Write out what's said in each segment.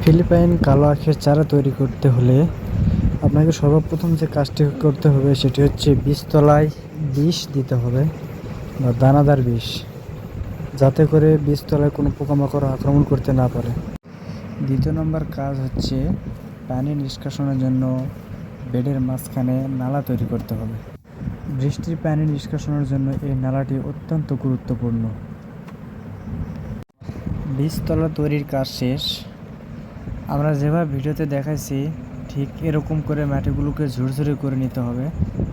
Philippine কালো আখের চারা তৈরি করতে হলে আপনাকে সর্বপ্রথম যে কাজটি করতে হবে সেটি হচ্ছে বীজতলায় বিষ দিতে হবে বা দানাদার বিষ, যাতে করে বীজতলায় কোনো পোকামাকড় আক্রমণ করতে না পারে। দ্বিতীয় নম্বর কাজ হচ্ছে পানি নিষ্কাশনের জন্য বেডের মাঝখানে নালা তৈরি করতে হবে। বৃষ্টির পানি নিষ্কাশনের জন্য এই নালাটি অত্যন্ত গুরুত্বপূর্ণ। বীজতলা তৈরির কাজ শেষ। আমরা যেভাবে ভিডিওতে দেখাইছি ঠিক এরকম করে মাটিগুলোকে ঝুরঝুরে করে নিতে হবে,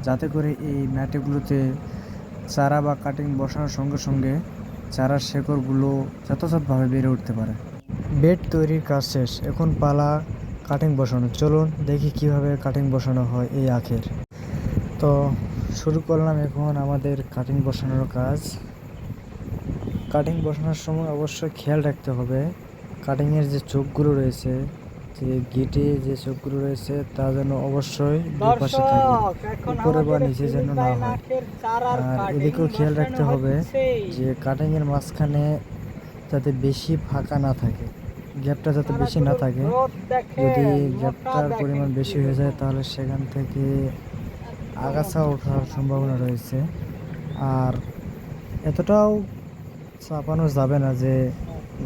যাতে করে এই মাটিগুলোতে চারা বা কাটিং বসানোর সঙ্গে সঙ্গে চারার শেকড়গুলো যথাযথভাবে বেড়ে উঠতে পারে। বেড তৈরির কাজ শেষ, এখন পালা কাটিং বসানো। চলুন দেখি কিভাবে কাটিং বসানো হয় এই আখের। তো শুরু করলাম এখন আমাদের কাটিং বসানোর কাজ। কাটিং বসানোর সময় অবশ্যই খেয়াল রাখতে হবে কাটিংয়ের যে চোখগুলো রয়েছে, যে গেটে যে চোখগুলো রয়েছে তা যেন অবশ্যই দুই পাশে থাকে, উপরে বা নিচে যেন না হয়। আর এদিকেও খেয়াল রাখতে হবে যে কাটিংয়ের মাঝখানে যাতে বেশি ফাঁকা না থাকে, গ্যাপটা যাতে বেশি না থাকে। যদি গ্যাপটার পরিমাণ বেশি হয়ে যায় তাহলে সেখান থেকে আগাছা ওঠার সম্ভাবনা রয়েছে। আর এতটাও চাপানো যাবে না যে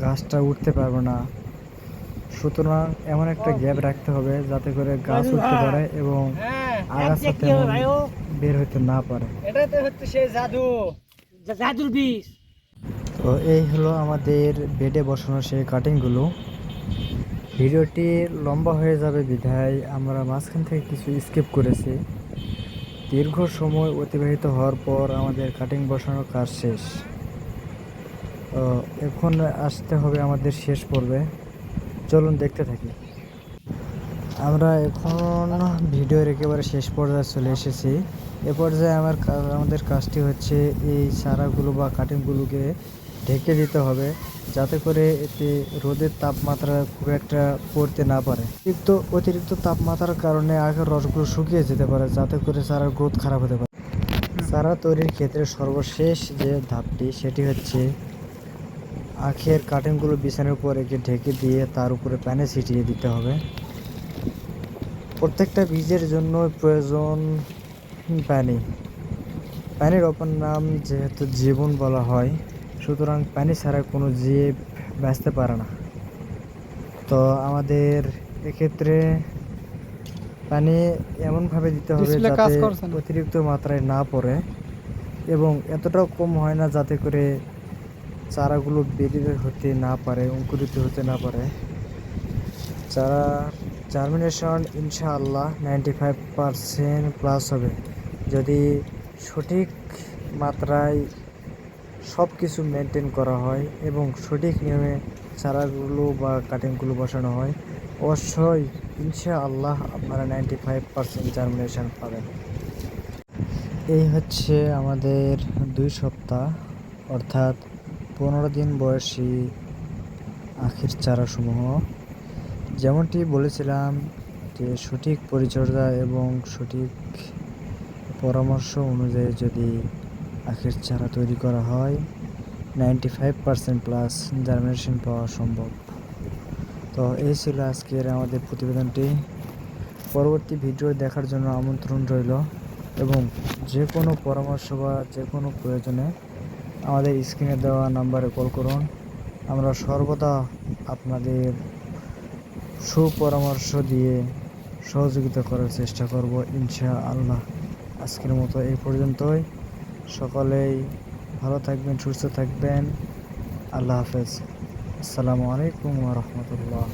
গাছটা উঠতে পারবে না, সুতরাং এমন একটা গ্যাপ রাখতে হবে যাতে করে গাছ উঠতে পারে এবং আগাছা তেমন বের হতে না পারে। তো এই হলো আমাদের বেডে বসানো সেই কাটিংগুলো। ভিডিওটি লম্বা হয়ে যাবে বিধায় আমরা মাঝখান থেকে কিছু স্কিপ করেছি। দীর্ঘ সময় অতিবাহিত হওয়ার পর আমাদের কাটিং বসানোর কাজ শেষ। এখন আসতে হবে আমাদের শেষ পর্বে, চলুন দেখতে থাকি। আমরা এখন ভিডিওর একেবারে শেষ পর্যায়ে চলে এসেছি। এ পর্যায়ে আমাদের কাজটি হচ্ছে এই চারাগুলো বা কাটিংগুলোকে ঢেকে দিতে হবে, যাতে করে এতে রোদের তাপমাত্রা খুব একটা পড়তে না পারে। অতিরিক্ত তাপমাত্রার কারণে আখের রসগুলো শুকিয়ে যেতে পারে, যাতে করে চারার গ্রোথ খারাপ হতে পারে। চারা তৈরির ক্ষেত্রে সর্বশেষ যে ধাপটি সেটি হচ্ছে আখের কাটিংগুলো বিছানার উপর রেখে ঢেকে দিয়ে তার উপরে পানি ছিটিয়ে দিতে হবে। প্রত্যেকটা বীজের জন্য প্রয়োজন পানি। পানির অপর নাম যেহেতু জীবন বলা হয়, সুতরাং পানি ছাড়া কোনো জীব বাঁচতে পারে না। তো আমাদের এক্ষেত্রে পানি এমনভাবে দিতে হবে যাতে অতিরিক্ত মাত্রায় না পড়ে এবং এতটাও কম হয় না যাতে করে চারাগুলো বেরিয়ে হতে না পারে, অঙ্কুরিত হতে না পারে। চারা জার্মিনেশন ইনশাআল্লাহ 95% প্লাস হবে যদি সঠিক মাত্রায় সব কিছু মেনটেন করা হয় এবং সঠিক নিয়মে চারাগুলো বা কাটিংগুলো বসানো হয়। অবশ্যই ইনশাআল্লাহ আপনারা 95% জার্মিনেশন পাবেন। এই হচ্ছে আমাদের 2 সপ্তাহ অর্থাৎ 15 দিন বয়সী আখের চারাসমূহ। যেমনটি বলেছিলাম যে সঠিক পরিচর্যা এবং সঠিক পরামর্শ অনুযায়ী যদি আখের চারা তৈরি করা হয় 95% প্লাস জার্মিনেশন পাওয়া সম্ভব। তো এই ছিল আজকের আমাদের প্রতিবেদনটি। পরবর্তী ভিডিও দেখার জন্য আমন্ত্রণ রইল এবং যে কোনো পরামর্শ বা যে কোনো প্রয়োজনে আমাদের স্ক্রিনে দেওয়া নাম্বারে কল করুন। আমরা সর্বদা আপনাদের সুপরামর্শ দিয়ে সহযোগিতা করার চেষ্টা করব ইনশাআল্লাহ। আজকের মতো এই পর্যন্তই। সকলেই ভালো থাকবেন, সুস্থ থাকবেন। আল্লাহ হাফেজ। আসসালামু আলাইকুম ওয়া রাহমাতুল্লাহ।